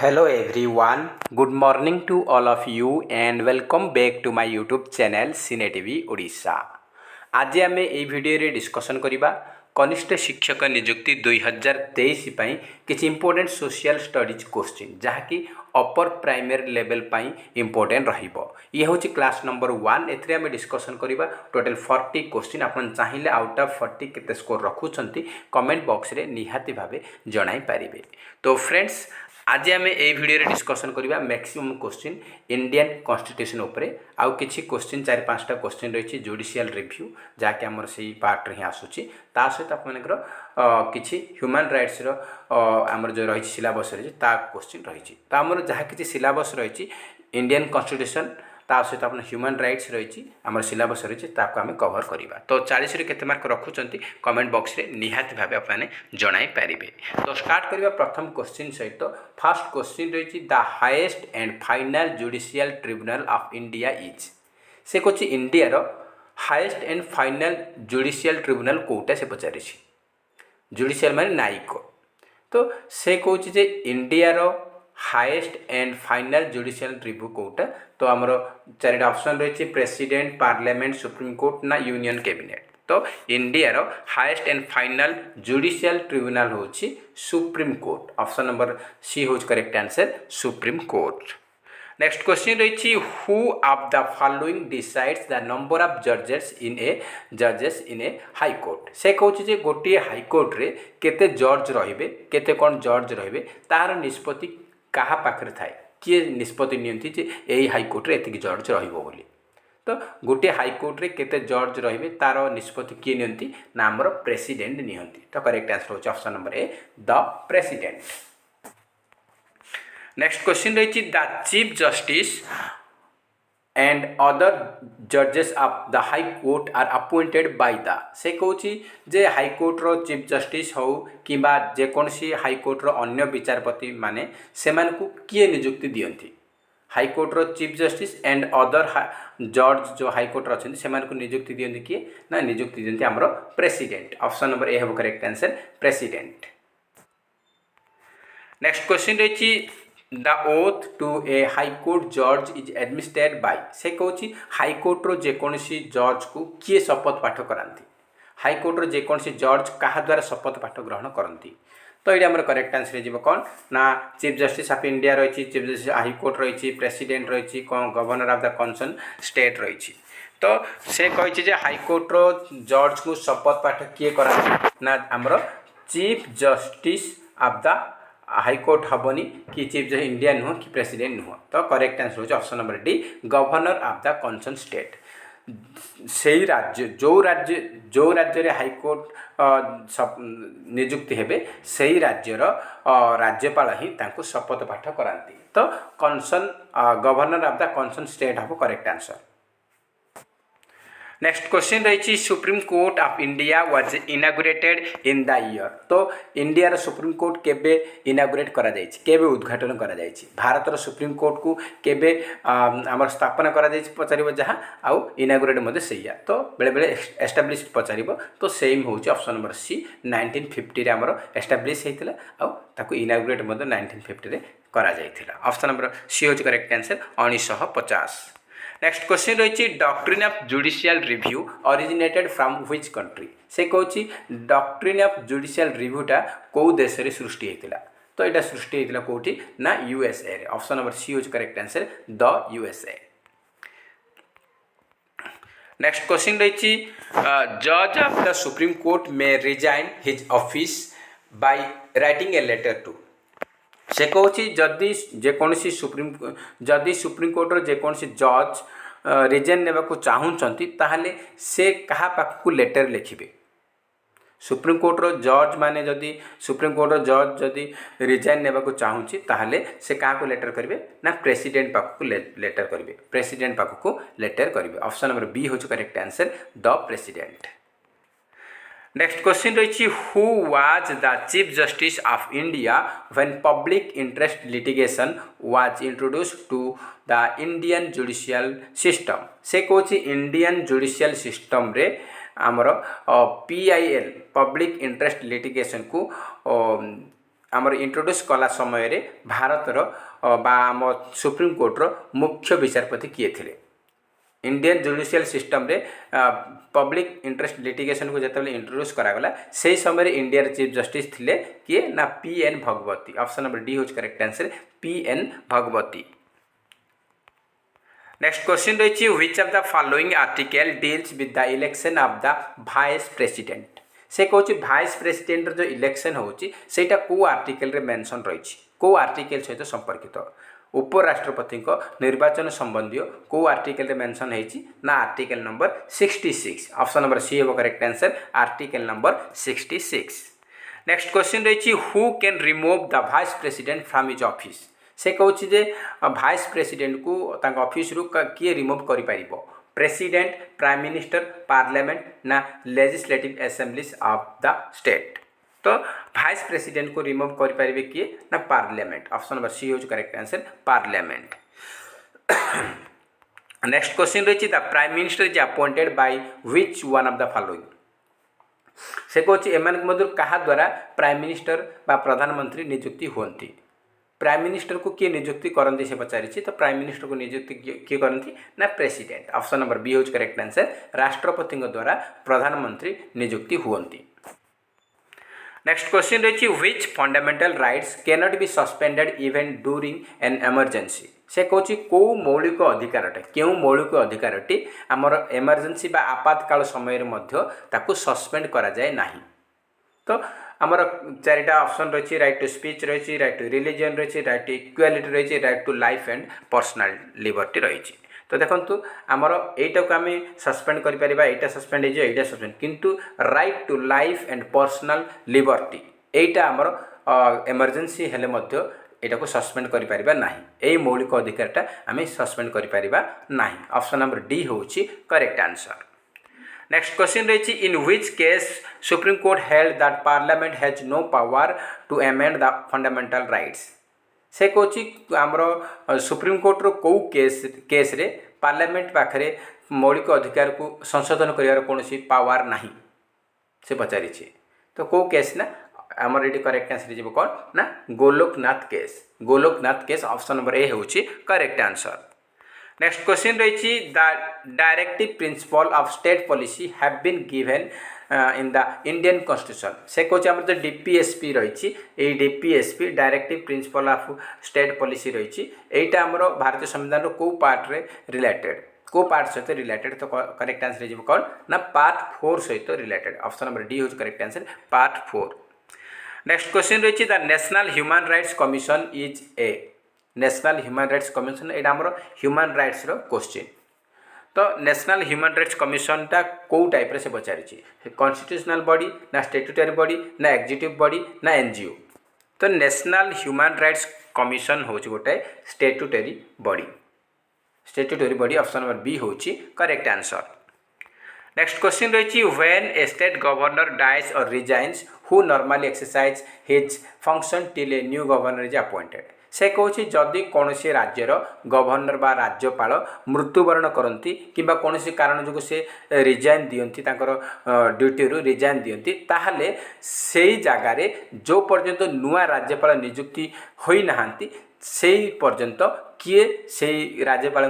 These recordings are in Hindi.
Hello everyone, good morning to all of you and welcome back to my YouTube channel Cine TV Odisha। आज आम ये भिडियो डिस्कसन करवा कनिष्ठ शिक्षक नियुक्ति 2023 पाई किसी इंपोर्टेंट सोशल स्टडीज क्वेश्चन जहाँकि अपर प्राइमरी लेवल पाई इंपोर्टेंट रहिबो। ये हूँ क्लास नंबर 1 एथरे आम डिस्कसन करवा टोटल 40 क्वेश्चन आपन चाहिए आउट ऑफ 40 केते स्कोर रखुचंती कमेंट बॉक्स रे निहाती भाबे जणाई पारिबे। तो फ्रेंड्स आज आम ये भिडियो डिस्कसन करवा मैक्सिमम क्वेश्चन इंडियन कॉन्स्टिट्यूशन उपरे आउ किछि क्वेश्चन 4-5टा क्वेश्चन रही जुडिशियल रिव्यू जहाँकि आमर से पार्ट रे आसूची ता सहित आपनकर किछि ह्यूमन राइट्स रो आमर जो रही सिलेबस रही ता क्वेश्चन रही तो आमर जहाँ किछि सिलेबस रही इंडियन कॉन्स्टिट्यूशन ता सहित आप ह्यूमन राइट्स रही आमर सिलेबस रही आम कवर करवा। तो 40 रे केते मार्क रखुचंती कमेंट बॉक्स रे निहाती भाबे आपने जणाई पारिबे। तो स्टार्ट करवा प्रथम क्वेश्चन सहित फर्स्ट क्वेश्चन रही the highest and final judicial tribunal of India is से कौन इंडिया रो highest and final judicial tribunal कोटा से पचारि जुडिशियल माने न्यायिक तो से कौन जे इंडिया रो highest and final judicial review कोटा तो आमर 4टा ऑप्शन रही प्रेसिडेंट पार्लियामेंट सुप्रीम कोर्ट ना यूनियन कैबिनेट। तो इंडिया रो highest and final judicial tribunal होची supreme court option number C होच correct answer supreme court. Next question रही who of the following decides the number of जजेस इन ए हाई कोर्ट से कहूँ जे गोटे हाई कोर्ट रे केते जज रहिबे केते कोन जज रहिबे तार निष्पत्ति कहा पाखरे थाए किए निष्पत्ति नियंती जे एई हाई कोर्ट रे एतिक जज रहिबो बोली। तो गोटे हाई कोर्ट रे केते जज रहिबे तार निष्पत्ति किए नियंती ना हमर प्रेसिडेंट नियंती। तो करेक्ट आंसर होची option number A the president. Next question रही the chief justice and other जजेस of the high court are appointed by the से कहूँ जे हाई कोर्ट रो चीफ जस्टिस हो कि जेकोसी हाई कोर्ट रो अन्य विचारपति माने से किए नियुक्ति दियंती हाई कोर्ट रो चीफ जस्टिस एंड अदर जज जो हाई कोर्ट अच्छे से नियुक्ति दियंती किए ना नियुक्ति दियंती हमरो प्रेसिडेंट ऑप्शन नंबर ए हम correct answer president. Next question रही the oath to a high court जज इज एडमिनिस्ट्रेड बाय से कहूँ हाई कोर्ट रो जेकोसी जज को किए शपथ पाठ कराती हाई कोर्ट रो जेकोसी जज क्या द्वारा शपथ पाठ ग्रहण करती। तो ये आम करेक्ट आंसर हो कौन ना चीफ जस्टिस ऑफ इंडिया रही चीफ जस्टिस हाई कोर्ट रही प्रेसिडेंट रही governor of the concern state रही। तो से कही हाई कोर्ट रो जज को शपथ पाठ किए कराती ना आमर chief justice of the high court हेनी कि चीफ जस्टिस इंडिया नुह कि प्रेसिडेंट नुह। तो करेक्ट आंसर हो option number D governor of the concern state. से राज्य जो राज्य हाई कोर्ट नियुक्ति हेबे से राज्यर राज्यपाल ही तांको शपथ पाठ कराती। तो concern governor of the concern state हम करेक्ट आंसर। नेक्स्ट क्वेश्चन रही supreme court of India was inaugurated in the year. तो इंडिया सुप्रीम कोर्ट केबे इनागुरेट करा जायछि केबे उद्घाटन करा जायछि भारत सुप्रीम कोर्ट को केबे आमर स्थापना करा जायछि पचारिबो जहाँ आउ इनागुरेट मधे सैया तो बेले बेले एस्टाब्लिश पचारिबो। तो सेम होछि ऑप्शन नंबर सी 1950 रे आमर एस्टाब्लिश हेतिला आउ ताकू इनागुरेट मधे 1950 रे करा जायथिला। ऑप्शन नंबर सी होछि करेक्ट आंसर 1950। नेक्स्ट क्वेश्चन रही doctrine of judicial review originated from which country से कहूँ डॉक्ट्रिन ऑफ जुडिशियल रिव्यूटा कौ देश रे सृष्टि होता। तो यहाँ सृष्टि होता कौटी ना यूएसए रे। ऑप्शन नंबर सी होज correct answer the USA. Next question रही जज of the supreme court may resign his office by writing a letter to से कहूँ जदि जेकोसी सुप्रीम कोर्टर जेकोसी जज रिजाइन नेबा को चाहूँगी ताहले से कहा पाखु लेटर लिखिबे सुप्रीम कोर्टर जज माने जदि सुप्रीम कोर्टर जज जदि रिजाइन नेबा को चाहूँगी ताहले से क्या को लेटर करेंगे ना प्रेसिडेंट पाखु लेटर करेंगे प्रेसिडेंट पाखु लेटर करेंगे। ऑप्शन नंबर बी हो correct answer the president. Next question रही who was the chief justice of India when public interest litigation was introduced to the Indian judicial system से कहूँ इंडियन जुडिशियल सिस्टम रे आमर पीआईएल पब्लिक इंटरेस्ट लिटिगेशन को आमर इंट्रोड्यूस कला समय रे भारतर बा आम सुप्रीमकोर्टर मुख्य विचारपति किए थे इंडियन जुडिशियल सिस्टम रे पब्लिक इंटरेस्ट लिटिगेशन को जिते इंट्रोड्यूस करागला से समय इंडिया चीफ जस्टिस थिले किए ना P N. Bhagwati. Option number D होच correct answer P N. Bhagwati. Next question रही which of the following article deals with the election of the vice president. से कहूँ वाइस प्रेसिडेंट जो इलेक्शन होटा कौ आर्टिकल रे मेंशन रही कौ आर्टिकल सहित संपर्कित उपराष्ट्रपति निर्वाचन संबंधी कौ आर्टिकल रे मेंशन होती ना article number 66। Option number C हो correct answer article number 66। Next question रही who can remove the vice president from his office. से कहूँ जे वाइस प्रेसिडेंट को ऑफिस रु किए रिमूव कर प्रेसिडेंट प्राइम मिनिस्टर पार्लियामेंट ना legislative assemblies of the state. तो वाइस प्रेसिडेंट को रिमूव कर पारे किए ना पार्लियामेंट। ऑप्शन नंबर सी होज correct answer parliament. Next question रही the prime minister is appointed by which one of the following. से कहूँ एम क्या द्वारा प्राइम मिनिस्टर बा प्रधानमंत्री नियुक्ति होती। प्राइम मिनिस्टर को किए नियुक्ति करती से पचारि तो प्राइम मिनिस्टर को नियुक्ति किए करती ना प्रेसिडेंट। ऑप्शन नंबर बी होज करेक्ट आंसर राष्ट्रपति द्वारा प्रधानमंत्री नियुक्ति हुंती। नेक्स्ट क्वेश्चन रही which fundamental rights can not be suspended even during an emergency. से कहूँ कौ मौलिक अधिकारटे क्यों मौलिक अधिकारटी आमर इमरजेंसी बा आपातकाल समय सस्पेंड करा जाए नहीं। तो आमर चारिटा ऑप्शन रही राइट टू स्पीच रही राइट टू रिलीजन रही राइट टू इक्वालिटी रही right to life and personal liberty रही। तो देखो आमर यहीटा को आम सस्पेंड करा सस्पेंड होटा सस्पेंड किंतु right to life and personal liberty यहीटा आमर इमरजेंसी हेले यहाँ को सस्पेंड करें ना यही मौलिक अधिकारटा आम सस्पेंड करें ना। ऑप्शन नंबर डी हूँ करेक्ट आंसर। नेक्स्ट क्वेश्चन रही in which case supreme court held that parliament has no power to amend the fundamental rights. से कहूँ आमर सुप्रीम कोर्टर कौ केस रे पार्लियामेंट पाखे मौलिक अधिकार को संशोधन कर कौन पावर ना से पचारि। तो कौ केस ना आमर ये करेक्ट आंसर जी कौन ना Golaknath case. Golaknath case option number A हूँ करेक्ट आंसर। नेक्स्ट क्वेश्चन रही the directive principle of state policy have been given in the Indian constitution. से कहूँ आम जो डीपीएसपी रही DPSP directive principle of state policy रही यहाँ आमर भारतीय संविधान कौ पार्ट रे रिलेटेड कौ पार्ट सहित रिलेटेड। तो करेक्ट आंसर हो कौन ना पार्ट 4 सहित रिलेटेड। ऑप्शन नंबर डी हूँ correct answer part 4। Next question रही the national human rights commission is a. National human rights commission यहाँ आमर ह्यूमन राइट्स क्वेश्चन। तो नेशनल ह्यूमन राइट्स कमिशन टा कौ टाइप से पचारि कॉन्स्टिट्यूशनल बॉडी ना स्टैट्यूटरी बॉडी ना एग्जीक्यूटिव बॉडी ना एनजीओ। तो नेशनल ह्यूमन राइट्स कमिशन हूँ गोटे statutory body. Statutory body option number B हूँ करेक्ट आंसर। नेक्स्ट क्वेश्चन रही when a state governor dies or resigns who normally exercise his function till a new governor is appointed. से कहूँ जदि कौन सी राज्यर गवर्नर बा राज्यपाल मृत्युवरण करती कि कौन कारण जो से रिजाइन दियंती ड्यूटी रु रिजाइन दियंती ताहले से जगार जो पर्यंत नुआ राज्यपाल नियुक्ति होई नहांती से पर्यंत किए से राज्यपाल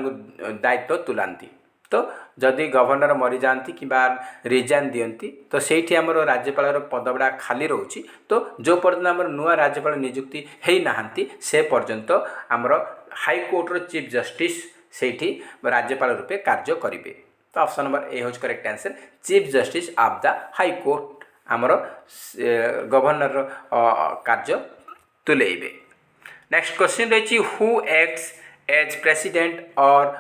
दायित्व तुलांती। तो जदि गवर्नर मरी जाती कि रिजाइन दियंती तो सेठी आमर राज्यपाल पदबड़ा खाली रोची। तो जो पर्यंत आमर नुआ राज्यपाल नियुक्ति है नहांती से पर्यंत आमर हाईकोर्टर चीफ जस्टिस सेठी राज्यपाल रूपे कार्य करेंगे। तो ऑप्शन नंबर ए हूँ correct answer chief justice of the high court आमर गवर्नर कार्य तुलेबे। नेक्स्ट क्वेश्चन रही हु एक्ट्स एज प्रेसिडेंट और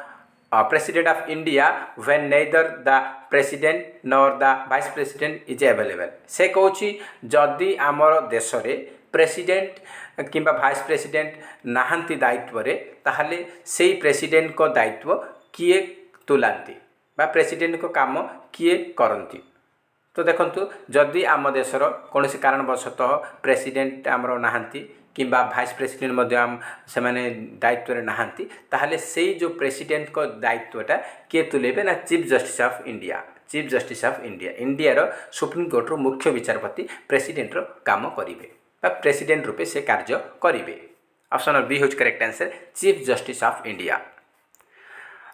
president of India when neither the president nor the vice president is available. से कहूँ जदि आमर देश रे प्रेसिडेंट किंबा वाइस प्रेसिडेंट नाहांती दायित्व रे ताहले से प्रेसिडेंट को दायित्व किए तुलांती बा प्रेसिडेंट को काम किए करती। तो देखंतु जदि आम देशर कौन कारणवशतः प्रेसिडेंट आमर नाहांती किंबा वाइस प्रेसिडेंट से दायित्व नहांती ताहले से जो प्रेसिडेंट को दायित्वटा किए तुलेबे ना chief justice of India. Chief justice of India India रो सुप्रीम कोर्ट रो मुख्य विचारपति प्रेसिडेंट रो काम करेंगे। प्रेसिडेंट रूपे से कार्य करेंगे। ऑप्शन नंबर बी हूँ correct answer chief justice of India.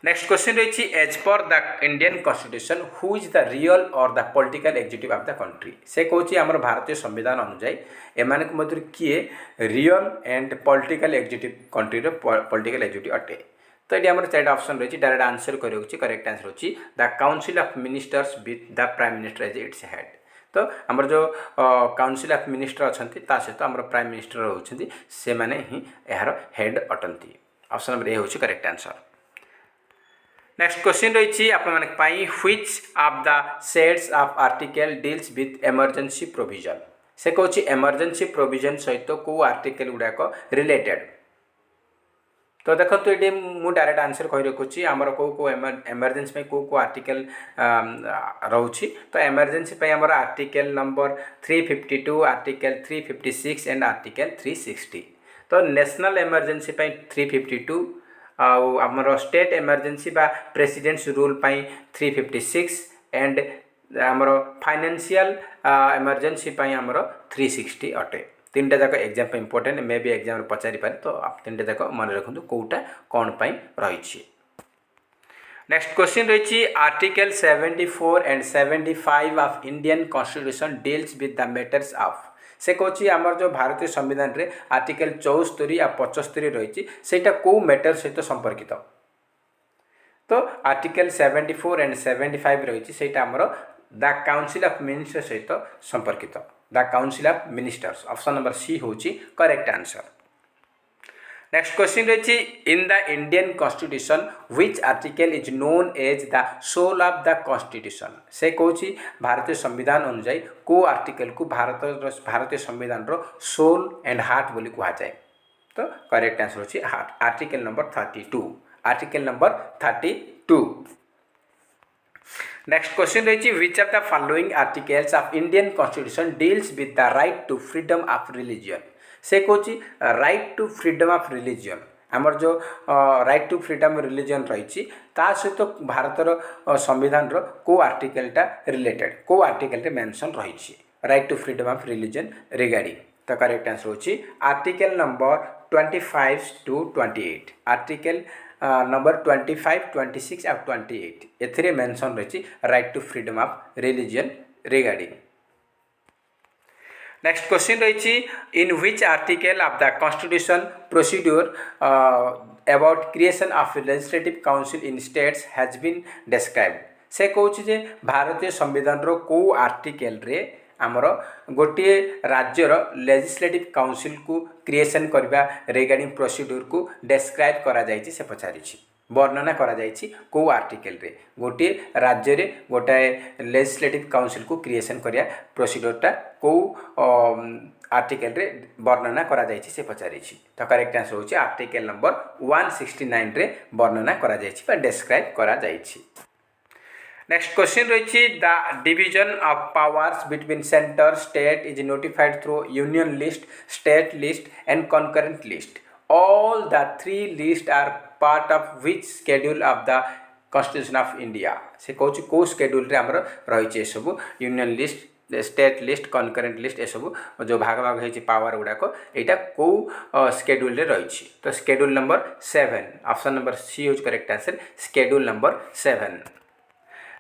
Next question रही as per the Indian constitution who is the real or the political executive of the country. से कौन आम भारतीय संविधान अनुजाई एम किए real and political executive country political executive अटे। तो ये आम चार्ट ऑप्शन रही डायरेक्ट आंसर करेक्ट आंसर होची the council of ministers with the prime minister as its head. तो आमर जो काउंसिल ऑफ मिनिस्टर अच्छा सहित आम प्राइम मिनिस्टर होती से मैंने ही यार हेड अटंती। ऑप्शन नंबर ए हूँ करेक्ट आंसर। नेक्स्ट क्वेश्चन रही आपंपाई which of the sets of article deals with emergency provision. से कौन इमरजेंसी प्रोविजन सहित को आर्टिकल गुड़ाक रिलेटेड। तो देखो तो ये मुझे डायरेक्ट आंसर कही रखुच्छी आमर को एमरजेंसी को आर्टिकल रोचे। तो एमरजेंसी आमर article number 352 article 356 and article 360। तो नेशनल एमरजेंसी 352 आमर स्टेट एमरजेंसी बा प्रेसिडेंट्स रूल 356 एंड आमर फाइनेंशियल एमरजेंसी आमर 360 अटे। तीन टा जाक एग्जाम इंपोर्टेंट मे भी एग्जाम पचारि पारे। तो तीन टा जाक मन रखु कौटा कौन रही। नेक्स्ट क्वेश्चन रही article 74 and 75 of Indian constitution deals with the matters of. से कौन आमर जो भारतीय संविधान रे आर्टिकल 74 या 75 रही सेटा को मैटर सहित संपर्कित। तो आर्टिकल 74 एंड 75 रही सेटा आमर द काउंसिल ऑफ मिनिस्टर सहित संपर्कित। The council of ministers option number C हूँ करेक्ट आंसर। नेक्स्ट क्वेश्चन रही in the Indian constitution which article is known as the soul of the constitution. से कौन भारतीय संविधान अनुजाई को आर्टिकल को भारतीय संविधान रो सोल एंड हार्ट बोली कह जाए। तो करेक्ट आंसर होची article number 32। Article number 32। Next question रही which of the following articles of Indian constitution deals with the right to freedom of religion. से कौन right to freedom of religion आमर जो राइट टू फ्रीडम रिलीजन रही सहित भारतर संविधान रो को आर्टिकलटा रिलेटेड को आर्टिकल मेंशन रही right to freedom of religion regarding. तो करेक्ट आंसर होची article number 25 to 28। Article number 25, 26 और 28 एथिरे मेंशन रही right to freedom of religion regarding. Next question रही in which article of the constitution procedure about creation of legislative council in states has been described. से कौन जे भारतीय संविधान रो को आर्टिकल रे आमर गोटे राज्यर लेजिस्लेटिव काउंसिल को क्रिएशन करबा रिगार्डिंग प्रोसीड्यूर को डिस्क्राइब करा जायछि से पचारि वर्णना करा जायछि को आर्टिकल रे गोटे राज्य रे गोटाए लेजिस्लेटिव काउंसिल को क्रिएशन करिया प्रोसीड्यूरटा को आर्टिकल रे वर्णना करा जायछि से पचारि। तो करेक्ट आंसर होछि आर्टिकल नंबर 169 रे वर्णना करा जायछि बा डिस्क्राइब करा जायछि। नेक्स्ट क्वेश्चन रही the division of powers between centre state is notified through union list state list and concurrent list. All the three list are part of which schedule of the constitution of India. से कौन को शेड्यूल रे आमर रही सब union list state list concurrent list एसबू जो भाग भाग होती पावर गुड़ाक यहाँ कौ शेड्यूल रे रही। तो schedule number 7 option number C हूँ correct answer schedule number 7।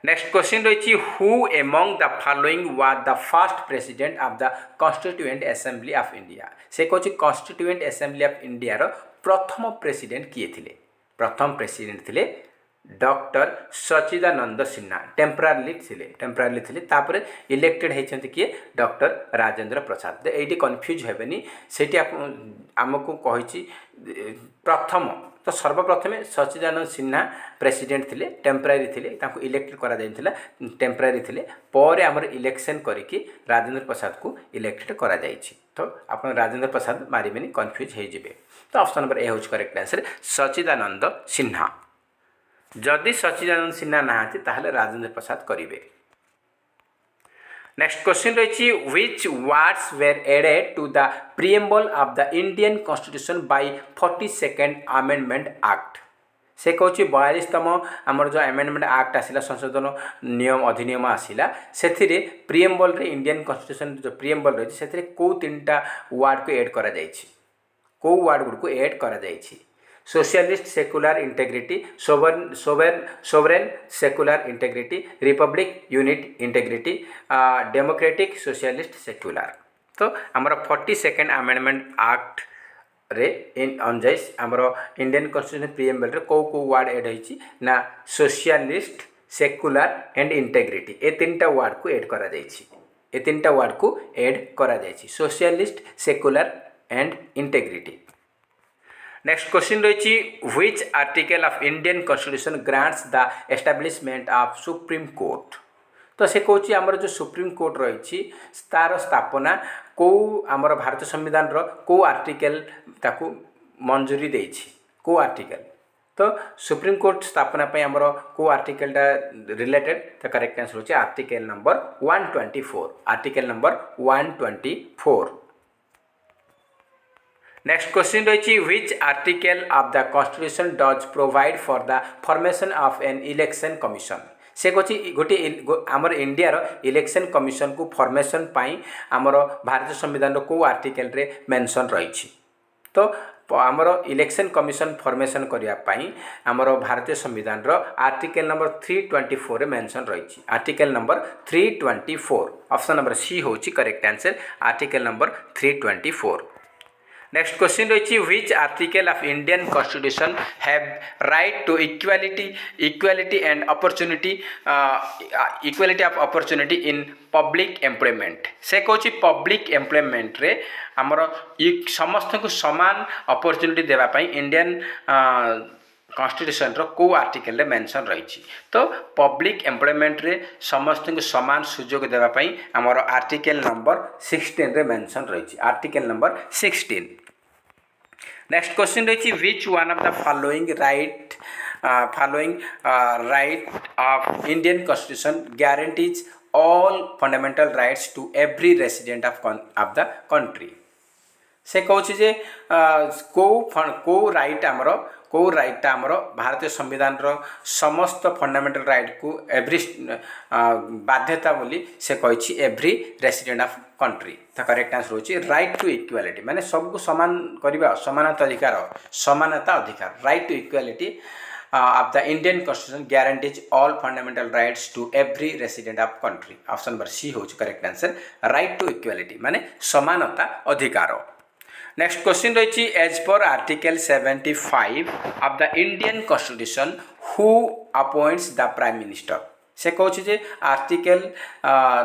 Next question रही who among the following was the first president of the constituent assembly of India. से कौन कॉन्स्टिट्यूएंट असेंबली ऑफ इंडिया रो प्रथम प्रेसिडेंट किए थिले। प्रथम प्रेसिडेंट थिले डॉक्टर सच्चिदानंद सिन्हा टेम्परारी थिले तापर इलेक्टेड होती किए डॉक्टर राजेंद्र प्रसाद। ये कन्फ्यूज हेबेनी सेठी आमको कही प्रथम तो सर्वप्रथम सच्चिदानंद सिन्हा प्रेसिडेंट थिले टेम्परारी थिले तांको इलेक्टेड करा जायतिला टेम्परारी थिले पर आमर इलेक्शन करके राजेंद्र प्रसाद को इलेक्टेड करा जायछि। तो आपण राजेंद्र प्रसाद मारिबेनी कन्फ्यूज हो जिवे। तो ऑप्शन नंबर ए होच करेक्ट आंसर सच्चिदानंद सिन्हा। जदि सच्चिदानंद सिन्हा नहांती ताहले राजेंद्र प्रसाद करिवे। नेक्स्ट क्वेश्चन रही which words were added to the preamble of the Indian constitution by 42nd amendment act. से कौन 42तम आमर जो अमेंडमेंट एक्ट आसला संशोधन नियम अधिनियम आसला से प्रिएम्बल रे इंडियन कॉन्स्टिट्यूशन जो प्रिएम्बल रही से कौ 3टा वार्ड को ऐड करा जायछि कौ वार्ड गुड को ऐड करा जायछि socialist secular integrity sovereign secular integrity republic unit integrity democratic socialist secular. तो आमर 42nd अमेंडमेंट एक्ट रे इन अनजाइस आमर इंडियन कॉन्स्टिट्यूशन प्रिएम्बल रे कौ कौ वार्ड ऐड होइछि ना सोशलिस्ट सेकुलर एंड इंटेग्रिटी ए 3टा वार्ड को ऐड करा जायछि ए 3टा वार्ड को ऐड करा जायछि socialist secular and integrity. Next question रही which article of Indian constitution grants the establishment of supreme court. तो से कौच आमर जो सुप्रीम कोर्ट रही तार स्थापना कौ आमर भारत संविधान कौ आर्टिकल ताकू मंजूरी देछि कौ आर्टिकल। तो सुप्रीम कोर्ट स्थापना पे आमर कौ आर्टिकलटा रिलेटेड द करेक्ट आंसर होछि article number 124 article number 124। Next question रही which article of the constitution does provide for the formation of an election commission. से कौन गोटे आमर इंडिया इलेक्शन कमिशन को फॉर्मेशन पाई आमर भारत संविधान को आर्टिकल रे मेंशन रही। तो आमर इलेक्शन कमिशन फॉर्मेशन करने आमर भारतीय संविधान आर्टिकल नंबर 324 मेंशन रही article number 324 option number C होची correct answer article number 324। Next question रही which article of Indian constitution have right to equality and opportunity equality of opportunity in public employment. से कौन पब्लिक एम्प्लॉयमेंट रे आमर समस्त को समान अपॉर्चुनिटी देवाई इंडियन कॉन्स्टिट्यूशन को आर्टिकल मेंशन रही। तो पब्लिक एम्प्लॉयमेंट रे समस्त को समान सुजोग देवाई आमर आर्टिकल नंबर 16 रे मेंशन रही आर्टिकल नंबर 16। नेक्स्ट क्वेश्चन रही which one of the following right of Indian constitution guarantees all fundamental rights to every resident of the country. से कौन जे कौ राइट आमर कौ राइटा आमर भारतीय संविधान समस्त फंडामेंटल राइट को एवरी बाध्यता बोली से कही एवरी रेसिडेंट ऑफ कंट्री। तो करेक्ट आंसर होची राइट टू इक्वालिटी माने सबको समान करबा समानता अधिकार right to equality of the Indian constitution guarantees all fundamental rights to every resident of country. Option number C होची correct answer right to equality माने समानता अधिकार। नेक्स्ट क्वेश्चन रही as per article 75 of the Indian constitution who appoints the prime minister. से कौन जे आर्टिकल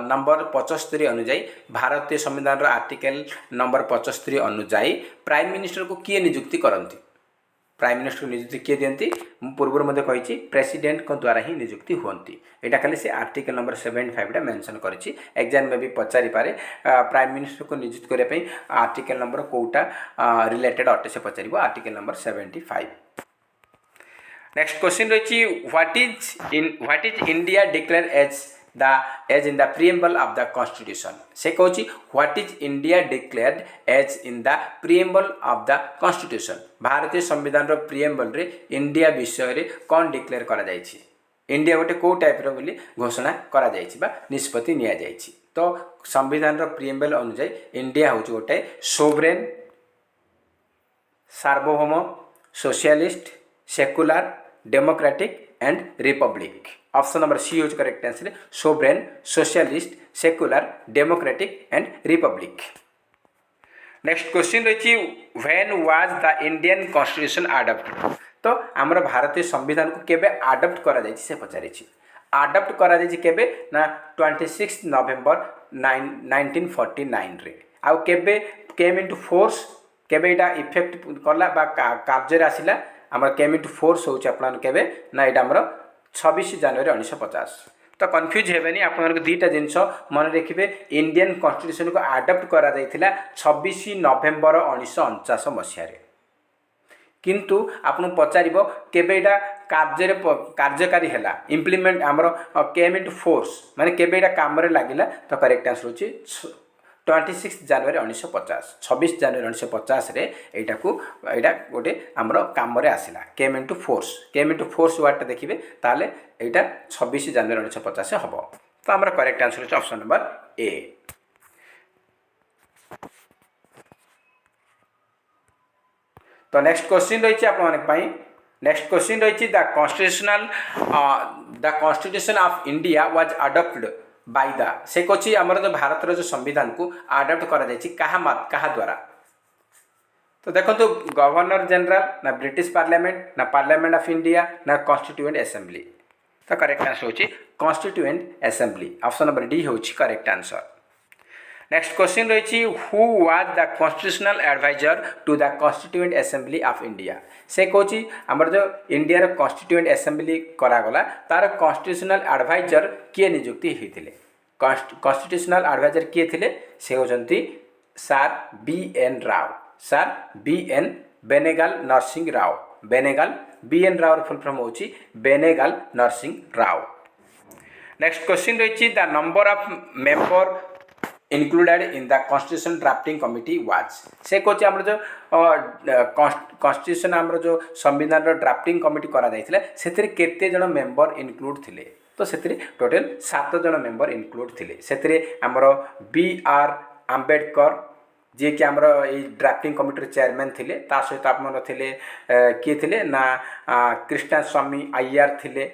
नंबर 75 अनुजाई भारतीय संविधान आर्टिकल नंबर 75 अनुजाई प्राइम मिनिस्टर को किए नियुक्ति करती प्राइम मिनिस्टर नियुक्ति किए दियंती पूर्व मध्य कही प्रेसिडेंट को द्वारा ही नियुक्ति हुंती एटा खाली से आर्टिकल नंबर 75 मेंशन करिछि एग्जाम में भी पचारि पारे प्राइम मिनिस्टर को नियुक्त करने पे आर्टिकल नंबर कोटा रिलेटेड अटे से पचारिबो आर्टिकल नंबर 75। नेक्स्ट क्वेश्चन रही what is India declare as in the preamble of the constitution. से कौन what is India declared as in the preamble of the constitution. भारतीय संविधान रो प्रिएम्बल रे इंडिया विषय रे कौन डिक्लेयर करा जायछि इंडिया गोटे कौ टाइप रो बोली घोषणा करा जायछि बा निष्पत्ति निया जायछि। तो संविधान रो प्रिएम्बल अनुसार इंडिया होछि गोटे सोवरेन सार्वभौम socialist secular democratic and republic. Option number C होज correct answer sovereign socialist secular democratic and republic. Next question रही when was the Indian constitution adopted. तो आमर भारतीय संविधान को केबे अडॉप्ट करा जायछि से पचारिछि अडॉप्ट करा जायछि केबे ना 26 नवेम्बर 1949 रे आ केबे केम इनटू फोर्स केबे एटा इफेक्ट कला बा कार्य आसिला आमर केम इनटू फोर्स होछि आपन केबे ना एटा आमर 26 जनवरी 1950। तो कन्फ्यूज हेबेनी आपन दुईटा जिनस मन रखिए इंडियन कॉन्स्टिट्यूशन को अडॉप्ट करा जायथिला 26 नवेम्बर 1949 मसीह किंतु आपन पचारिबो केबे एटा कार्यकारी हैला इम्प्लीमेंट आमर केम इनटू फोर्स माने केबे एटा काम रे लागिला। तो करेक्ट आंसर होची 26 ଜାନୁଆରୀ 1950 26 ଜାନୁଆରୀ 1950 रे एटा गोटे आमर काम आसला केम इनटू फोर्स वार्डटा देखिए ताले एटा 26 ଜାନୁଆରୀ 1950 हम तो आमर करेक्ट आंसर होछि ऑप्शन नंबर ए। तो नेक्स्ट क्वेश्चन रही है नेक्स्ट क्वेश्चन रही the constitution of India was adopted by the से कौन आमर जो भारत जो संविधान को अडॉप्ट कहा द्वारा। तो देखो तो गवर्नर जनरल ना ब्रिटिश पार्लियामेंट ना पार्लियामेंट ऑफ इंडिया ना कॉन्स्टिट्यूएंट असेंबली। तो करेक्ट आंसर होची constituent assembly option number D होची करेक्ट आंसर। नेक्स्ट क्वेश्चन रही who was the constitutional adviser to the constituent assembly of India से कौन आमर जो इंडिया कॉन्स्टिट्यूएंट असेंबली करागला तार कॉन्स्टिट्यूशनल एडवाइजर किए नियुक्ति होते कॉन्स्टिट्यूशनल एडवाइजर किए थे से होती sir B N Rao sir B N Benegal Narasimha Rao Benegal B N Rao full form होची बेनेगल नरसिंह राव। नेक्स्ट क्वेश्चन रही the number of member included in the constitution drafting committee was से कौन आम जो कॉन्स्टिट्यूशन आम जो संविधान ड्राफ्टिंग कमिटी करा केते जन मेंबर इनक्लूड थिले तो से टोटल 7 जन मेंबर इनक्लूड थिले से आमर बी आर आंबेडकर जी कि आमर ये ड्राफ्टिंग कमिटी चेयरमैन थिले ता सहित आप थे किए थिले ना कृष्णा स्वामी अय्यर थिले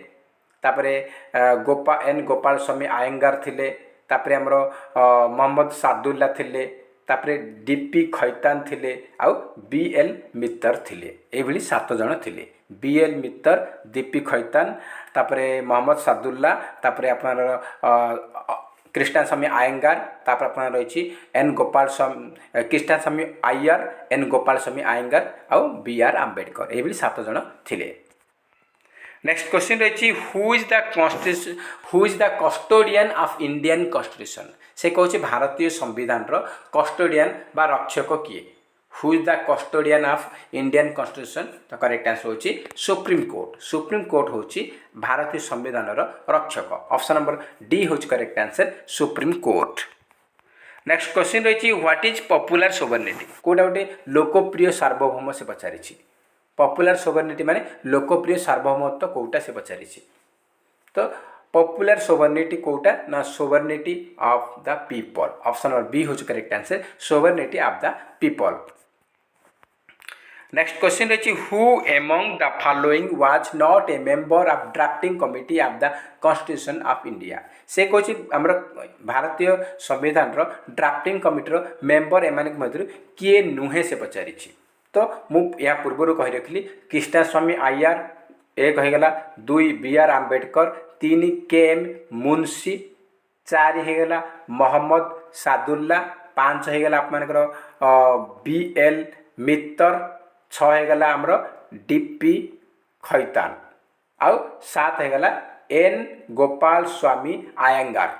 तापरे गोपाल स्वामी आयंगार थिले तापरे आमर मोहम्मद सादुल्ला थिले तापरे डीपी खैतान थिले आउ बीएल मित्तर थिले एभली 7 जन थिले बीएल मित्तर डीपी खैतान तापरे मोहम्मद सादुल्ला तापरे आपन कृष्णा स्वामी आयंगार तापर आपन रही एन गोपाल स्वामी कृष्णा स्वामी अय्यर एन गोपाल स्वामी आयंगार आउ बी आर आंबेडकर एभली 7 जन थिले। नेक्स्ट क्वेश्चन रही who is the custodian of Indian constitution से कौन भारतीय संविधान कस्टोडियन बा रक्षक किए who is the custodian of Indian constitution. तो करेक्ट आंसर होची सुप्रीम कोर्ट होची भारतीय संविधान रक्षक ऑप्शन नंबर डी होची correct answer supreme court. Next question रही what is popular sovereignty Kota गोटे लोकप्रिय सार्वभौम से पचारि पॉपुलर सोवरेनिटी माने लोकप्रिय सार्वभौमत्व कोटा से पचारि। तो पॉपुलर सोवरेनिटी कोटा ना sovereignty of the people option number B होच correct answer sovereignty of the people. Next question रही who among the following was not a member of drafting committee of the constitution of India से कौन आमर भारतीय संविधान ड्राफ्टिंग कमिटी मेंबर एम किए नुहे से पचारि। तो मुझे पूर्व कही रखी कृष्णा स्वामी अय्यर 1 होगला 2 B R Ambedkar 3 K M Munshi 4 होगला मोहम्मद सादुल्ला 5 होगला आपर बी एल मित्तर 6 होगला आमर डीपी खैतान आउ 7 होगला एन गोपाल स्वामी आयंगार।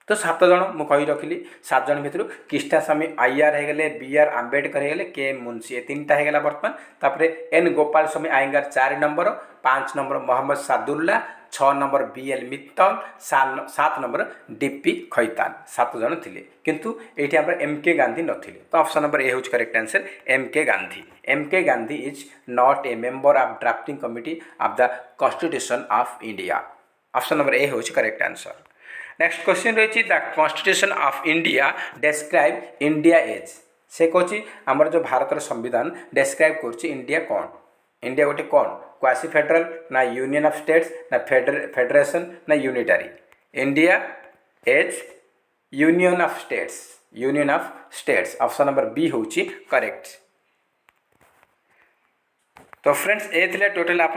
तो 7 जन मुझे कही रखी 7 जन भितर कृष्णा स्वामी अय्यर होगले बी आर आंबेडकर होगले के मुंशी ये 3टा होगला बर्तमान तापरे N Gopalaswami Ayyangar 4 number 5 number Mohammad Saadulla 6 number B L Mittal 7 number DP Khaitan 7 जन थिले किंतु एठी हमर एम के गांधी नथिले। तो ऑप्शन नंबर ए होच correct answer M K Gandhi is not a member of drafting committee of the constitution of India option number A होच करेक्ट आंसर। नेक्स्ट क्वेश्चन रही the constitution of India describe India as से कौन आमर जो भारत संविधान डेस्क्राइब कर इंडिया कौन इंडिया गोटे कौन क्वासी फेडरल ना यूनियन ऑफ स्टेट्स ना फेडरेशन ना unitary India as union of states option number B होची करेक्ट। तो फ्रेंड्स ये थिला टोटल आप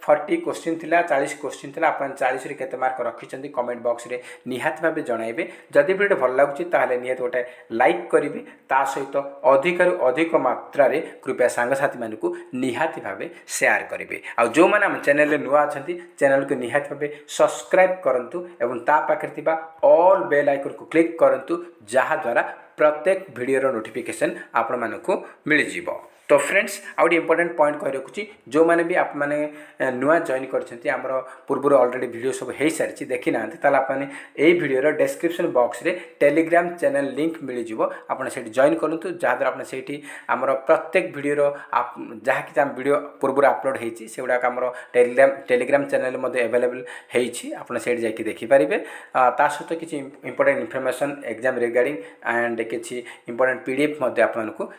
40 क्वेश्चन थिला 40 क्वेश्चन थिला आप 40 रे केते मार्क रखिछन्ती कमेंट बॉक्स रे निहात भाबे जणाइबे। जदि वीडियो भल लागुची ताहले निहात गोटे लाइक करिवे ता सहित अधिक रु अधिक मात्रा रे कृपया सांग साथी मानकु निहात भाबे शेयर करिवे। आ जो माने हम चैनल रे नुआ अछन्ती चैनल को निहात भाबे सब्सक्राइब करंतु एवं ता पाखरे थिबा ऑल बेल आइकन को क्लिक करंतु जहा द्वारा प्रत्येक वीडियो रो नोटिफिकेशन आपण मानकु मिल जिवो। तो फ्रेंड्स आउट इंपोर्टेंट पॉइंट कह रखुची जो मैंने भी आप मैंने नुआ जॉइन करछंती हमरो पूर्व ऑलरेडी वीडियो सब हो सारी देखी ना ताला आपने एई वीडियो डिस्क्रिप्शन बॉक्स रे टेलीग्राम चैनल लिंक मिल जिवो आपने सेठी जॉइन करंतु जहाद्वारा आपने सेठी हमरो प्रत्येक वीडियो जहाँ कि वीडियो पूर्व अपलोड होती से गुड़ाक आम टेलीग्राम चैनल अवेलेबल होती आपड़ से जाकि देखिपारे ता सहित किसी important information exam regarding and किसी इंपोर्टेंट पीडीएफ आपको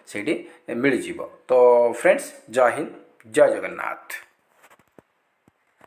मिल जाव। तो फ्रेंड्स जय हिंद जय जगन्नाथ।